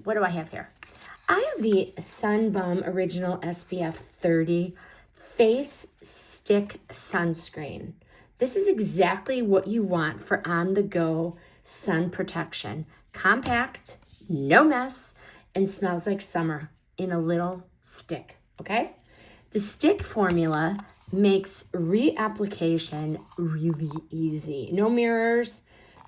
what do I have here? I have the Sun Bum Original SPF 30 Face Stick Sunscreen. This is exactly what you want for on-the-go sun protection. Compact, no mess, and smells like summer in a little stick, okay? The stick formula makes reapplication really easy. No mirrors,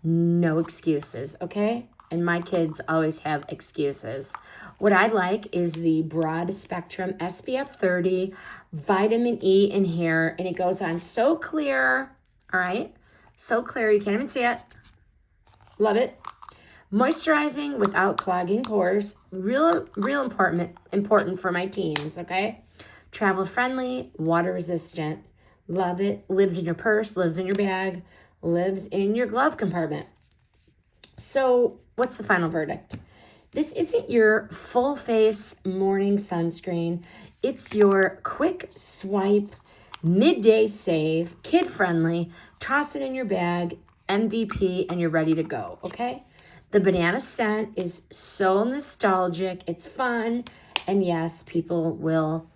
no excuses, okay? And my kids always have excuses. What I like is the broad spectrum SPF 30 vitamin E in here, and it goes on so clear, all right? So clear, you can't even see it. Love it. Moisturizing without clogging pores, real important for my teens, okay? Travel friendly, water resistant. Love it. Lives in your purse, lives in your bag, lives in your glove compartment. So what's the final verdict? This isn't your full face morning sunscreen. It's your quick swipe, midday save, kid friendly, toss it in your bag, MVP, and you're ready to go, okay? The banana scent is so nostalgic. It's fun. And yes, people will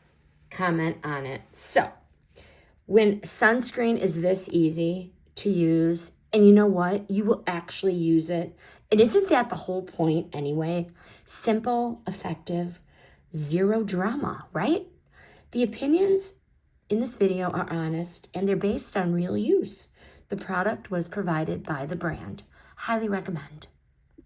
comment on it. So when sunscreen is this easy to use, and you know what? You will actually use it. And isn't that the whole point anyway? Simple, effective, zero drama, right? The opinions in this video are honest and they're based on real use. The product was provided by the brand. Highly recommend.